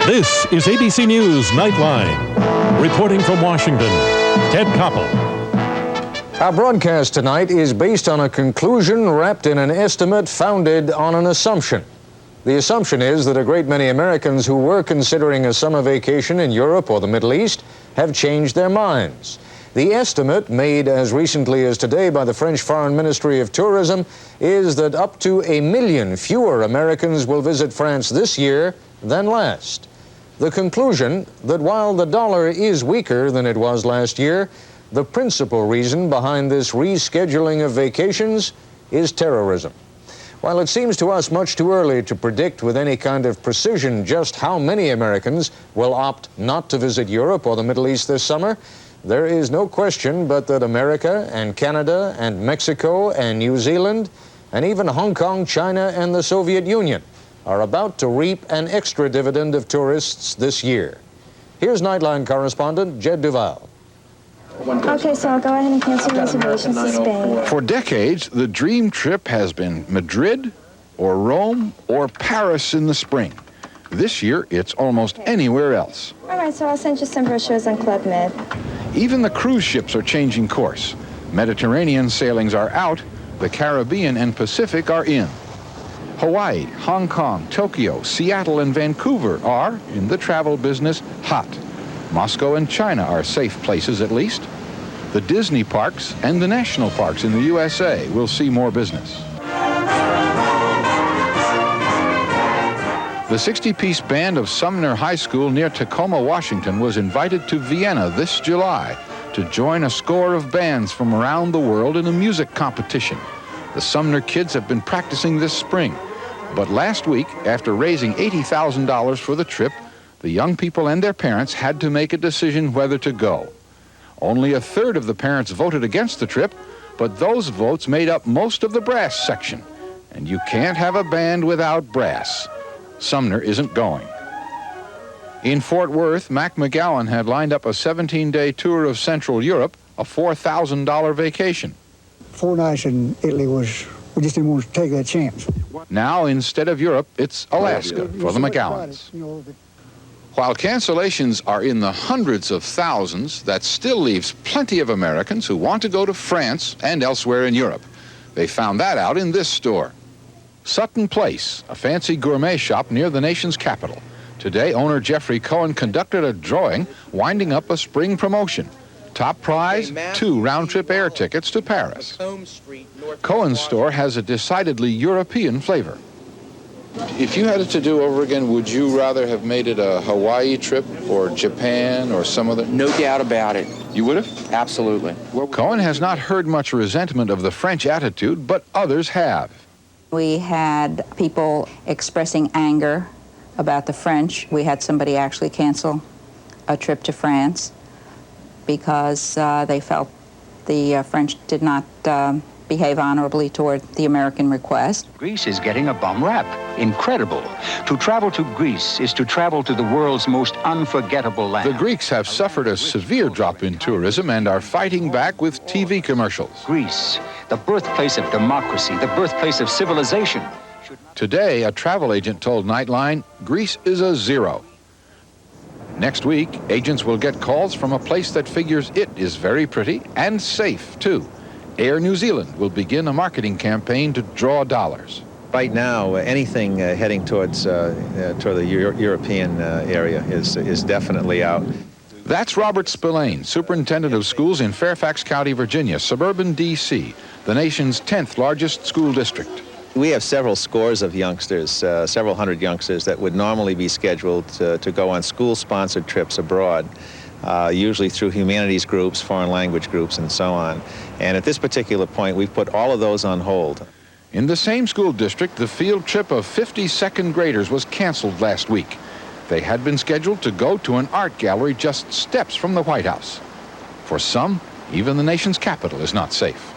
This is ABC News Nightline. Reporting from Washington, Ted Koppel. Our broadcast tonight is based on a conclusion wrapped in an estimate founded on an assumption. The assumption is that a great many Americans who were considering a summer vacation in Europe or the Middle East have changed their minds. The estimate, made as recently as today by the French Foreign Ministry of Tourism, is that up to 1 million fewer Americans will visit France this year than last. The conclusion that while the dollar is weaker than it was last year, the principal reason behind this rescheduling of vacations is terrorism. While it seems to us much too early to predict with any kind of precision just how many Americans will opt not to visit Europe or the Middle East this summer, there is no question but that America and Canada and Mexico and New Zealand and even Hong Kong, China, and the Soviet Union are about to reap an extra dividend of tourists this year. Here's Nightline correspondent Jed Duval. Okay, so I'll go ahead and cancel reservations to Spain. For decades, the dream trip has been Madrid or Rome or Paris in the spring. This year, it's almost anywhere else. All right, so I'll send you some brochures on Club Med. Even the cruise ships are changing course. Mediterranean sailings are out, the Caribbean and Pacific are in. Hawaii, Hong Kong, Tokyo, Seattle, and Vancouver are, in the travel business, hot. Moscow and China are safe places at least. The Disney parks and the national parks in the USA will see more business. The 60-piece band of Sumner High School near Tacoma, Washington was invited to Vienna this July to join a score of bands from around the world in a music competition. The Sumner kids have been practicing this spring. But last week, after raising $80,000 for the trip, the young people and their parents had to make a decision whether to go. Only a third of the parents voted against the trip, but those votes made up most of the brass section. And you can't have a band without brass. Sumner isn't going. In Fort Worth, Mac McGowan had lined up a 17-day tour of Central Europe, a $4,000 vacation. 4 nights in Italy we just didn't want to take that chance. Now, instead of Europe, it's Alaska for the McGowans. While cancellations are in the hundreds of thousands, that still leaves plenty of Americans who want to go to France and elsewhere in Europe. They found that out in this store. Sutton Place, a fancy gourmet shop near the nation's capital. Today, owner Jeffrey Cohen conducted a drawing winding up a spring promotion. Top prize, 2 round-trip air tickets to Paris. Cohen's store has a decidedly European flavor. If you had it to do over again, would you rather have made it a Hawaii trip or Japan or some other? No doubt about it. You would have? Absolutely. Cohen has not heard much resentment of the French attitude, but others have. We had people expressing anger about the French. We had somebody actually cancel a trip to France because they felt the French did not behave honorably toward the American request. Greece is getting a bum rap. Incredible. To travel to Greece is to travel to the world's most unforgettable land. The Greeks have suffered a severe drop in tourism and are fighting back with TV commercials. Greece, the birthplace of democracy, the birthplace of civilization. Today, a travel agent told Nightline, Greece is a 0. Next week, agents will get calls from a place that figures it is very pretty and safe, too. Air New Zealand will begin a marketing campaign to draw dollars. Right now, anything heading toward the European area is definitely out. That's Robert Spillane, superintendent of schools in Fairfax County, Virginia, suburban D.C., the nation's 10th largest school district. We have several scores of youngsters, several hundred youngsters that would normally be scheduled to go on school-sponsored trips abroad, usually through humanities groups, foreign language groups, and so on. And at this particular point, we've put all of those on hold. In the same school district, the field trip of 50 second graders was canceled last week. They had been scheduled to go to an art gallery just steps from the White House. For some, even the nation's capital is not safe.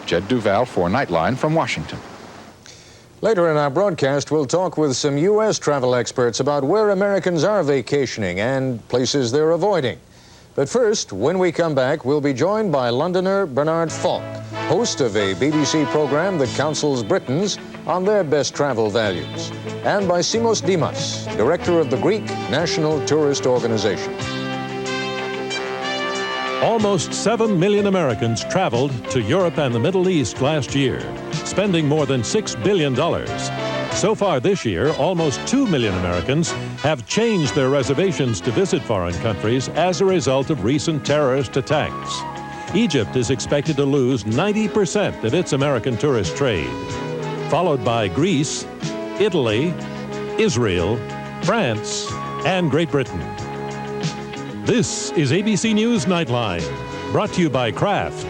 Jed Duval for Nightline from Washington. Later in our broadcast, we'll talk with some U.S. travel experts about where Americans are vacationing and places they're avoiding. But first, when we come back, we'll be joined by Londoner Bernard Falk, host of a BBC program that counsels Britons on their best travel values, and by Simos Dimas, director of the Greek National Tourist Organization. Almost 7 million Americans traveled to Europe and the Middle East last year, spending more than $6 billion. So far this year, almost 2 million Americans have changed their reservations to visit foreign countries as a result of recent terrorist attacks. Egypt is expected to lose 90% of its American tourist trade, followed by Greece, Italy, Israel, France, and Great Britain. This is ABC News Nightline, brought to you by Kraft.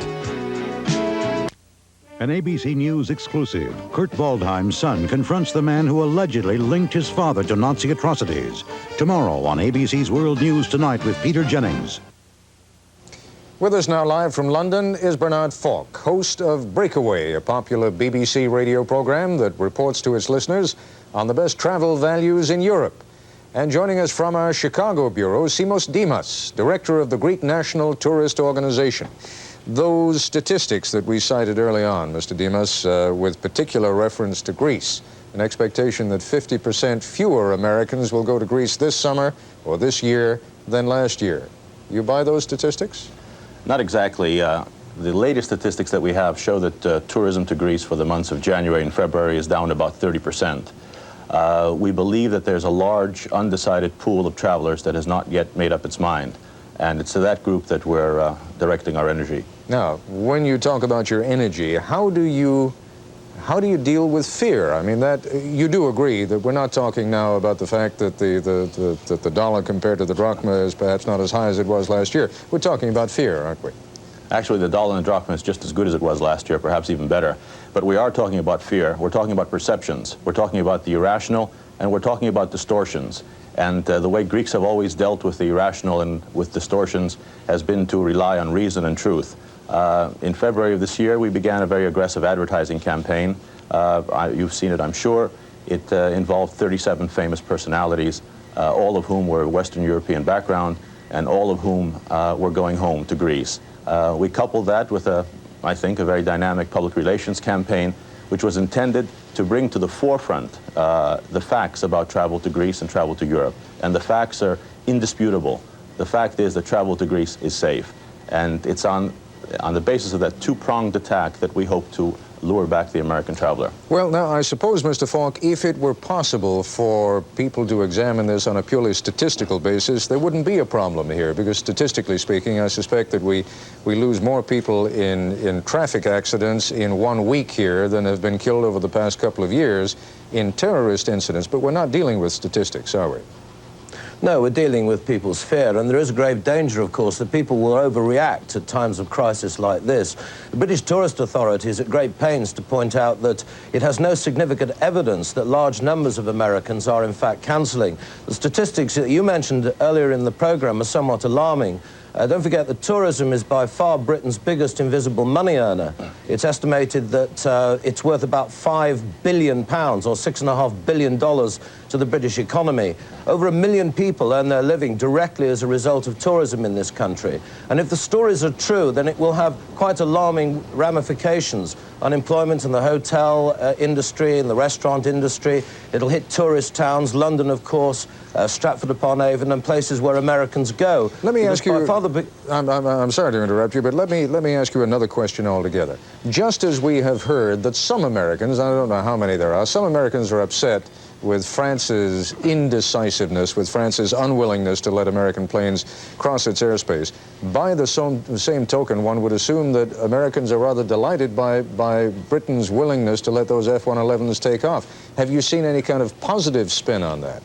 An ABC News exclusive. Kurt Waldheim's son confronts the man who allegedly linked his father to Nazi atrocities. Tomorrow on ABC's World News Tonight with Peter Jennings. With us now live from London is Bernard Falk, host of Breakaway, a popular BBC radio program that reports to its listeners on the best travel values in Europe. And joining us from our Chicago bureau, Simos Dimas, director of the Greek National Tourist Organization. Those statistics that we cited early on, Mr. Dimas, with particular reference to Greece, an expectation that 50% fewer Americans will go to Greece this summer or this year than last year. You buy those statistics? Not exactly. The latest statistics that we have show that tourism to Greece for the months of January and February is down about 30%. We believe that there's a large undecided pool of travelers that has not yet made up its mind, and it's to that group that we're directing our energy. Now, when you talk about your energy, how do you deal with fear? I mean, that you do agree that we're not talking now about the fact that the dollar compared to the drachma is perhaps not as high as it was last year. We're talking about fear, aren't we? Actually, the dollar and the drachma is just as good as it was last year, perhaps even better. But we are talking about fear. We're talking about perceptions. We're talking about the irrational, and we're talking about distortions. And the way Greeks have always dealt with the irrational and with distortions has been to rely on reason and truth. In February of this year, we began a very aggressive advertising campaign. You've seen it, I'm sure. It involved 37 famous personalities, all of whom were Western European background, and all of whom were going home to Greece. We coupled that with, I think, a very dynamic public relations campaign, which was intended to bring to the forefront the facts about travel to Greece and travel to Europe. And the facts are indisputable. The fact is that travel to Greece is safe. And it's on the basis of that two-pronged attack that we hope to lure back the American traveler. Well, now, I suppose, Mr. Falk, if it were possible for people to examine this on a purely statistical basis, there wouldn't be a problem here, because statistically speaking, I suspect that we lose more people in traffic accidents in 1 week here than have been killed over the past couple of years in terrorist incidents. But we're not dealing with statistics, are we? No, we're dealing with people's fear, and there is a grave danger, of course, that people will overreact at times of crisis like this. The British Tourist Authority is at great pains to point out that it has no significant evidence that large numbers of Americans are in fact cancelling. The statistics that you mentioned earlier in the programme are somewhat alarming. Don't forget that tourism is by far Britain's biggest invisible money earner. It's estimated that it's worth about £5 billion, or $6.5 billion to the British economy. Over 1 million people earn their living directly as a result of tourism in this country. And if the stories are true, then it will have quite alarming ramifications. Unemployment in the hotel industry, in the restaurant industry. It'll hit tourist towns, London, of course, Stratford-upon-Avon, and places where Americans go. Let me ask you, I'm sorry to interrupt you, but let me ask you another question altogether. Just as we have heard that some Americans, I don't know how many there are, some Americans are upset with France's indecisiveness, with France's unwillingness to let American planes cross its airspace. By the same token, one would assume that Americans are rather delighted by Britain's willingness to let those F-111s take off. Have you seen any kind of positive spin on that?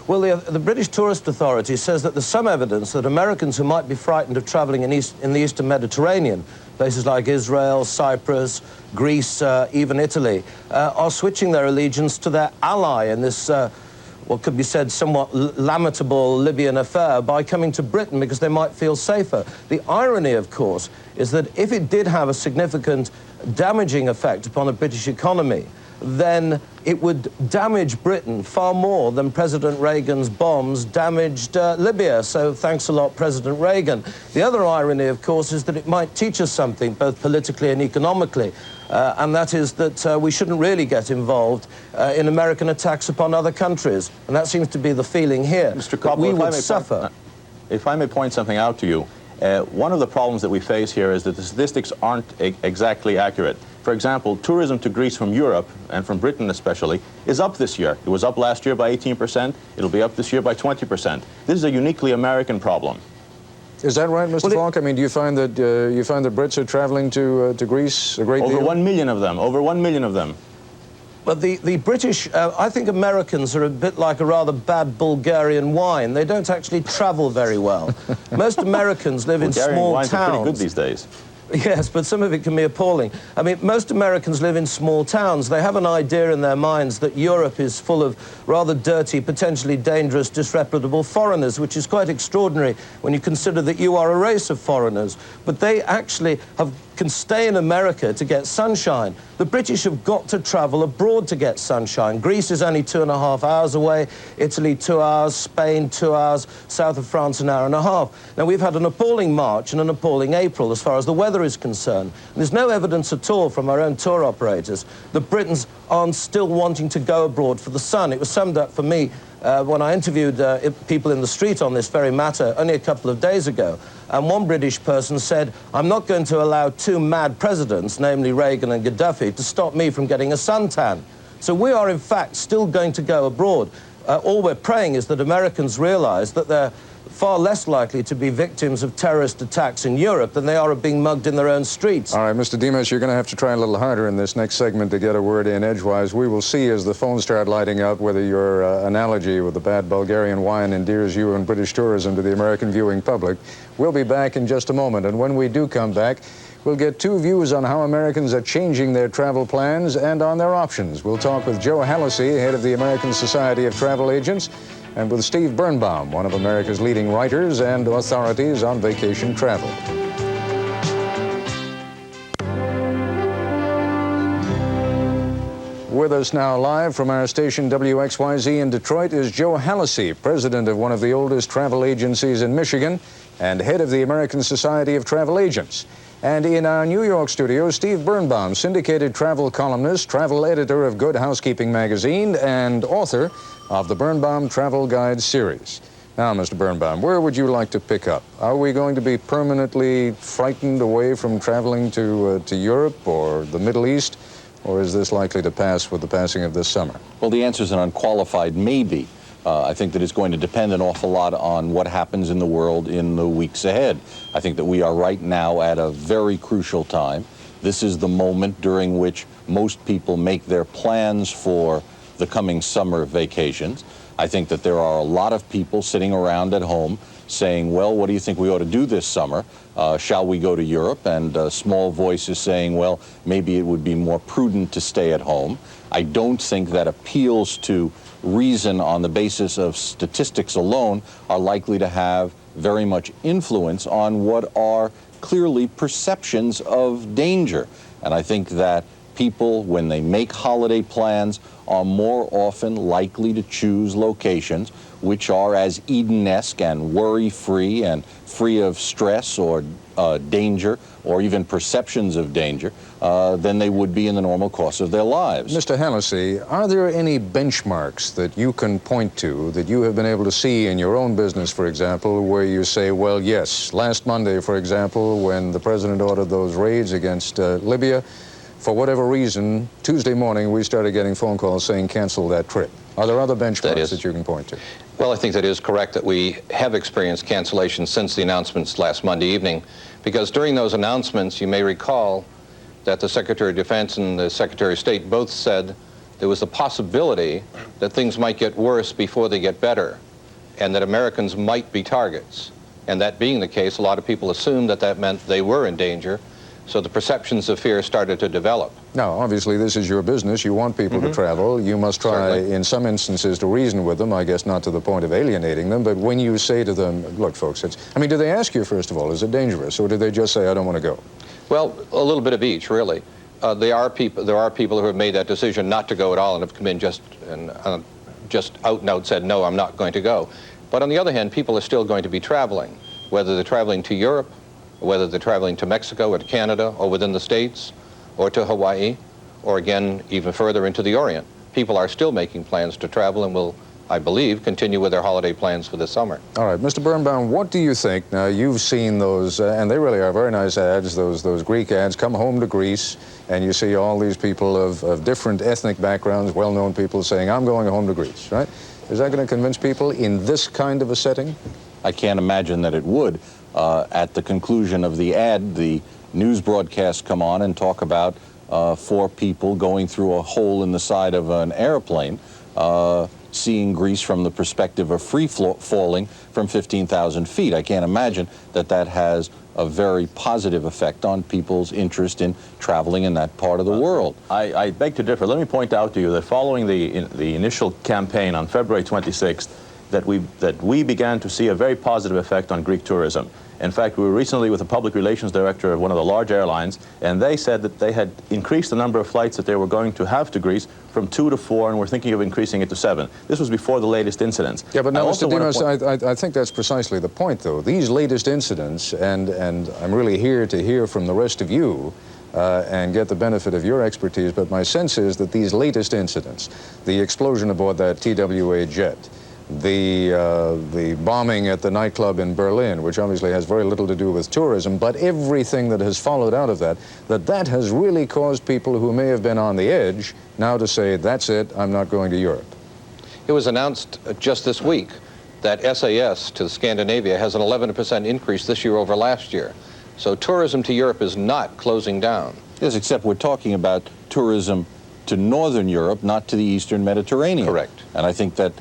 Well, the British Tourist Authority says that there's some evidence that Americans who might be frightened of travelling in the Eastern Mediterranean, places like Israel, Cyprus, Greece, even Italy, are switching their allegiance to their ally in this, what could be said, somewhat lamentable Libyan affair by coming to Britain because they might feel safer. The irony, of course, is that if it did have a significant damaging effect upon the British economy, then it would damage Britain far more than President Reagan's bombs damaged Libya. So thanks a lot, President Reagan. The other irony, of course, is that it might teach us something, both politically and economically, and that is that we shouldn't really get involved in American attacks upon other countries. And that seems to be the feeling here. Mr. Coppola, we would suffer. If I may point something out to you, one of the problems that we face here is that the statistics aren't exactly accurate. For example, tourism to Greece from Europe, and from Britain especially, is up this year. It was up last year by 18%. It'll be up this year by 20%. This is a uniquely American problem. Is that right, Mr. Falk? I mean, do you find that Brits are traveling to Greece a great deal? Over 1 million of them. Over 1 million of them. But the British, I think Americans are a bit like a rather bad Bulgarian wine. They don't actually travel very well. Most Americans live in small towns. Bulgarian wines are pretty good these days. Yes, but some of it can be appalling. I mean, most Americans live in small towns. They have an idea in their minds that Europe is full of rather dirty, potentially dangerous, disreputable foreigners, which is quite extraordinary when you consider that you are a race of foreigners. But they actually can stay in America to get sunshine. The British have got to travel abroad to get sunshine. Greece is only 2.5 hours away, Italy 2 hours, Spain 2 hours, south of France an hour and a half. Now, we've had an appalling March and an appalling April as far as the weather is concerned. And there's no evidence at all from our own tour operators that Britons aren't still wanting to go abroad for the sun. It was summed up for me when I interviewed people in the street on this very matter only a couple of days ago. And one British person said, I'm not going to allow two mad presidents, namely Reagan and Gaddafi, to stop me from getting a suntan. So we are, in fact, still going to go abroad. All we're praying is that Americans realize that they're far less likely to be victims of terrorist attacks in Europe than they are of being mugged in their own streets. All right, Mr. Dimas, you're going to have to try a little harder in this next segment to get a word in edgewise. We will see as the phones start lighting up whether your analogy with the bad Bulgarian wine endears you and British tourism to the American viewing public. We'll be back in just a moment, and when we do come back, we'll get two views on how Americans are changing their travel plans and on their options. We'll talk with Joe Hallisey, head of the American Society of Travel Agents, and with Steve Birnbaum, one of America's leading writers and authorities on vacation travel. With us now live from our station WXYZ in Detroit is Joe Hallisey, president of one of the oldest travel agencies in Michigan and head of the American Society of Travel Agents. And in our New York studio, Steve Birnbaum, syndicated travel columnist, travel editor of Good Housekeeping magazine, and author of the Birnbaum Travel Guide series. Now, Mr. Birnbaum, where would you like to pick up? Are we going to be permanently frightened away from traveling to Europe or the Middle East, or is this likely to pass with the passing of this summer? Well, the answer is an unqualified maybe. I think that it's going to depend an awful lot on what happens in the world in the weeks ahead. I think that we are right now at a very crucial time. This is the moment during which most people make their plans for the coming summer vacations. I think that there are a lot of people sitting around at home saying, well, what do you think we ought to do this summer? Shall we go to Europe? And small voices saying, well, maybe it would be more prudent to stay at home. I don't think that appeals to reason on the basis of statistics alone are likely to have very much influence on what are clearly perceptions of danger. And I think that people, when they make holiday plans, are more often likely to choose locations which are as Eden-esque and worry-free and free of stress or danger or even perceptions of danger than they would be in the normal course of their lives. Mr. Hallisey, are there any benchmarks that you can point to that you have been able to see in your own business, for example, where you say, well, yes, last Monday, for example, when the president ordered those raids against Libya, for whatever reason, Tuesday morning we started getting phone calls saying cancel that trip. Are there other benchmarks that you can point to? Well, I think that is correct that we have experienced cancellations since the announcements last Monday evening, because during those announcements, you may recall that the Secretary of Defense and the Secretary of State both said there was a possibility that things might get worse before they get better, and that Americans might be targets. And that being the case, a lot of people assumed that that meant they were in danger, so the perceptions of fear started to develop. Now, obviously, this is your business. You want people to travel. You must try, certainly, in some instances, to reason with them, I guess not to the point of alienating them, but when you say to them, look, folks, I mean, do they ask you, first of all, is it dangerous, or do they just say, I don't want to go? Well, a little bit of each, really. There are people who have made that decision not to go at all and have come in just out and out said, no, I'm not going to go. But on the other hand, people are still going to be traveling, whether they're traveling to Europe, or whether they're traveling to Mexico or to Canada or within the States or to Hawaii, or again, even further into the Orient. People are still making plans to travel and will, I believe, continue with their holiday plans for the summer. All right, Mr. Birnbaum, what do you think? Now, you've seen those, and they really are very nice ads, those Greek ads, come home to Greece, and you see all these people of different ethnic backgrounds, well-known people saying, I'm going home to Greece, right? Is that going to convince people in this kind of a setting? I can't imagine that it would. At the conclusion of the ad, the news broadcasts come on and talk about 4 people going through a hole in the side of an airplane, seeing Greece from the perspective of free falling from 15,000 feet. I can't imagine that that has a very positive effect on people's interest in traveling in that part of the world. I beg to differ. Let me point out to you that following the initial campaign on February 26th, that we began to see a very positive effect on Greek tourism. In fact, we were recently with the public relations director of one of the large airlines, and they said that they had increased the number of flights that they were going to have to Greece from 2 to 4, and were thinking of increasing it to 7. This was before the latest incidents. Yeah, but now, Mr. Dimas, I think that's precisely the point, though. These latest incidents, and I'm really here to hear from the rest of you and get the benefit of your expertise, but my sense is that these latest incidents, the explosion aboard that TWA jet, the bombing at the nightclub in Berlin, which obviously has very little to do with tourism, but everything that has followed out of that has really caused people who may have been on the edge now to say, that's it, I'm not going to Europe. It was announced just this week that SAS to Scandinavia has an 11% increase this year over last year. So tourism to Europe is not closing down. Yes, except we're talking about tourism to Northern Europe, not to the Eastern Mediterranean. Correct. And I think that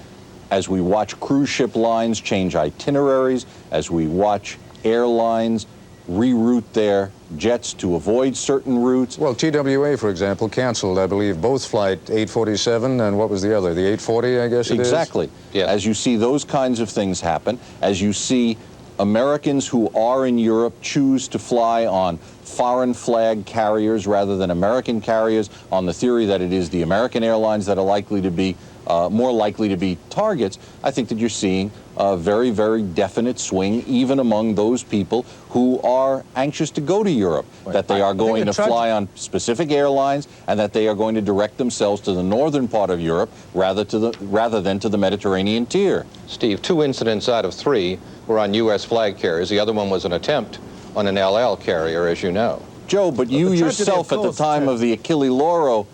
as we watch cruise ship lines change itineraries, as we watch airlines reroute their jets to avoid certain routes. Well, TWA, for example, canceled, I believe, both flight 847 and what was the other, the 840, I guess it is? Exactly. Yeah. As you see those kinds of things happen, as you see Americans who are in Europe choose to fly on foreign flag carriers rather than American carriers on the theory that it is the American airlines that are likely to be more likely to be targets, I think that you're seeing a very, very definite swing even among those people who are anxious to go to Europe, that they are going to fly on specific airlines and that they are going to direct themselves to the northern part of Europe rather than to the Mediterranean tier. Steve, 2 incidents out of 3 were on U.S. flag carriers. The other one was an attempt on an LL carrier, as you know. Joe, but you yourself at the time of the Achille Lauro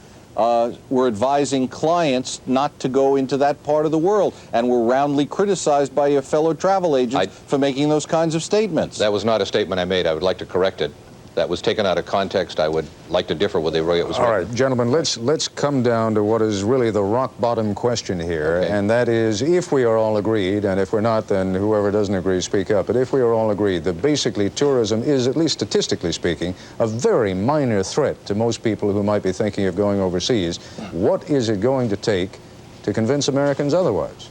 were advising clients not to go into that part of the world and were roundly criticized by your fellow travel agents for making those kinds of statements. That was not a statement I made. I would like to correct it. That was taken out of context. I would like to differ with the way it was written. All right, gentlemen, let's come down to what is really the rock-bottom question here, okay. And that is, if we are all agreed, and if we're not, then whoever doesn't agree, speak up, but if we are all agreed that basically tourism is, at least statistically speaking, a very minor threat to most people who might be thinking of going overseas, what is it going to take to convince Americans otherwise?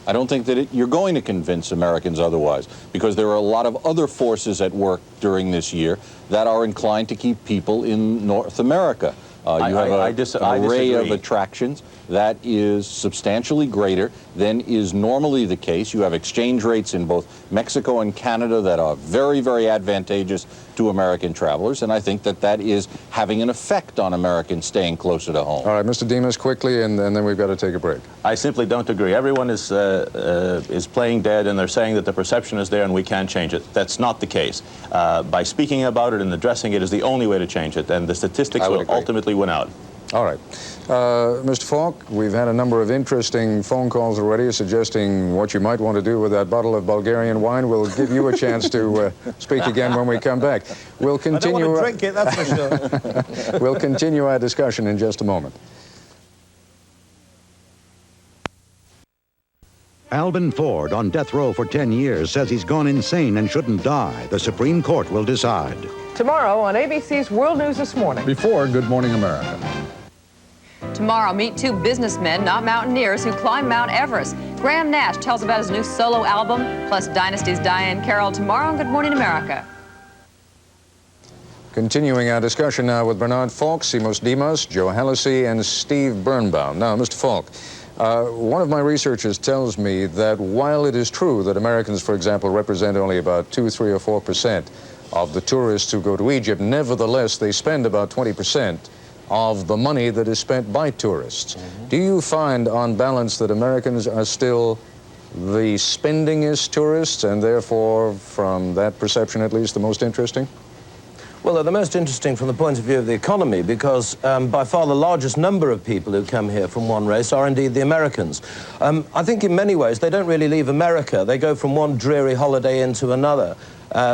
I don't think that you're going to convince Americans otherwise, because there are a lot of other forces at work during this year that are inclined to keep people in North America. You have an array of attractions that is substantially greater than is normally the case. You have exchange rates in both Mexico and Canada that are very, very advantageous to American travelers, and I think that that is having an effect on Americans staying closer to home. All right, Mr. Dimas, quickly, and then we've got to take a break. I simply don't agree. Everyone is playing dead, and they're saying that the perception is there and we can't change it. That's not the case. By speaking about it and addressing it is the only way to change it, and the statistics will ultimately win out. All right. Mr. Falk, we've had a number of interesting phone calls already suggesting what you might want to do with that bottle of Bulgarian wine. We'll give you a chance to speak again when we come back. We'll continue. I don't want to drink it, that's for sure. We'll continue our discussion in just a moment. Alvin Ford, on death row for 10 years, says he's gone insane and shouldn't die. The Supreme Court will decide. Tomorrow on ABC's World News This Morning. Before Good Morning America. Tomorrow, meet 2 businessmen, not mountaineers, who climb Mount Everest. Graham Nash tells about his new solo album, plus Dynasty's Diane Carroll tomorrow on Good Morning America. Continuing our discussion now with Bernard Falk, Simos Dimas, Joe Hallisey, and Steve Birnbaum. Now, Mr. Falk, one of my researchers tells me that while it is true that Americans, for example, represent only about 2, 3, or 4% of the tourists who go to Egypt, nevertheless, they spend about 20% of the money that is spent by tourists. Do you find, on balance, that Americans are still the spendingest tourists, and therefore, from that perception at least, the most interesting? Well, they're the most interesting from the point of view of the economy because by far the largest number of people who come here from one race are indeed the Americans. I think in many ways they don't really leave America. They go from one dreary holiday into another,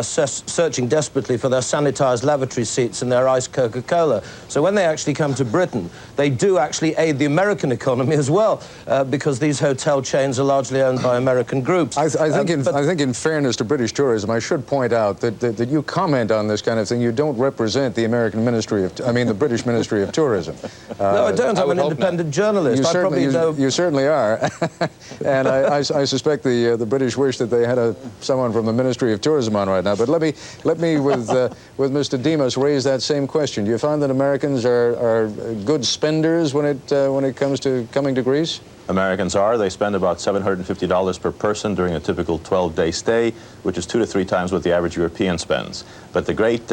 searching desperately for their sanitized lavatory seats and their iced Coca-Cola. So when they actually come to Britain, they do actually aid the American economy as well, because these hotel chains are largely owned by American groups. I think in fairness to British tourism, I should point out that you comment on this kind of thing. You don't represent the the British Ministry of Tourism. No, I don't. I'm an independent journalist. You certainly are. And I suspect the British wish that they had someone from the Ministry of Tourism on right now. But let me with Mr. Dimas raise that same question. Do you find that Americans are good spenders when it comes to coming to Greece? Americans are. They spend about $750 per person during a typical 12-day stay, which is 2 to 3 times what the average European spends. But the great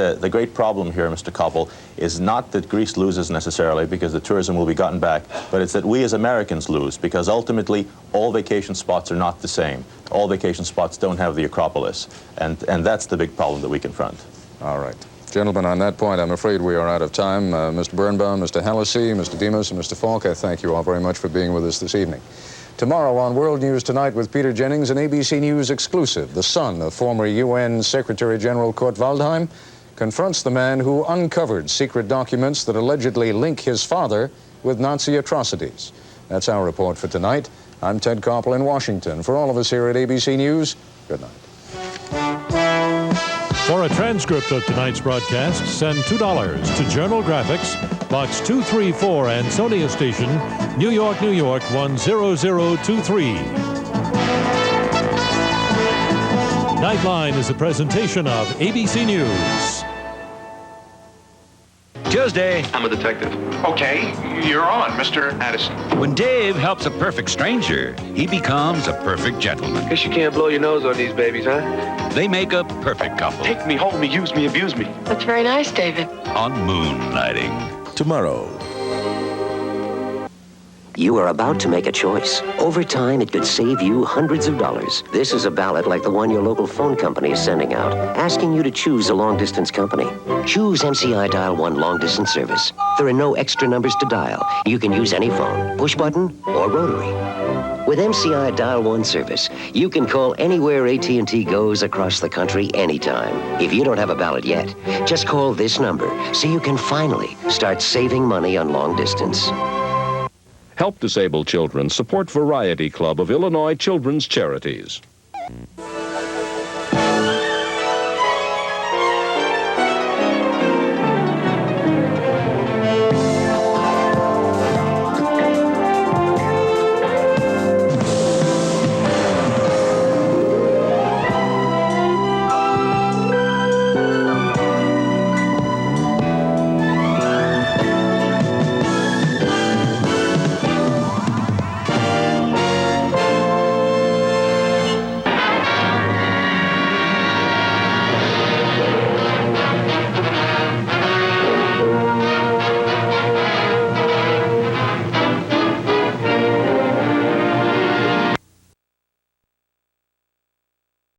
problem here, Mr. Koppel, is not that Greece loses necessarily because the tourism will be gotten back, but it's that we as Americans lose because ultimately all vacation spots are not the same. All vacation spots don't have the Acropolis, and that's the big problem that we confront. All right. Gentlemen, on that point, I'm afraid we are out of time. Mr. Birnbaum, Mr. Hallisey, Mr. Dimas, and Mr. Falk, I thank you all very much for being with us this evening. Tomorrow on World News Tonight with Peter Jennings, an ABC News exclusive, the son of former UN Secretary General Kurt Waldheim confronts the man who uncovered secret documents that allegedly link his father with Nazi atrocities. That's our report for tonight. I'm Ted Koppel in Washington. For all of us here at ABC News, good night. For a transcript of tonight's broadcast, send $2 to Journal Graphics, Box 234, Ansonia Station, New York, New York, 10023. Nightline is a presentation of ABC News. Tuesday. I'm a detective. Okay, you're on, Mr. Addison. When Dave helps a perfect stranger, he becomes a perfect gentleman. Guess you can't blow your nose on these babies, huh? They make a perfect couple. Take me, hold me, use me, abuse me. That's very nice, David. On Moonlighting. Tomorrow. You are about to make a choice. Over time, it could save you hundreds of dollars. This is a ballot like the one your local phone company is sending out, asking you to choose a long-distance company. Choose MCI Dial 1 long-distance service. There are no extra numbers to dial. You can use any phone, push button, or rotary. With MCI Dial 1 service, you can call anywhere AT&T goes across the country anytime. If you don't have a ballot yet, just call this number so you can finally start saving money on long distance. Help disabled children. Support Variety Club of Illinois Children's Charities.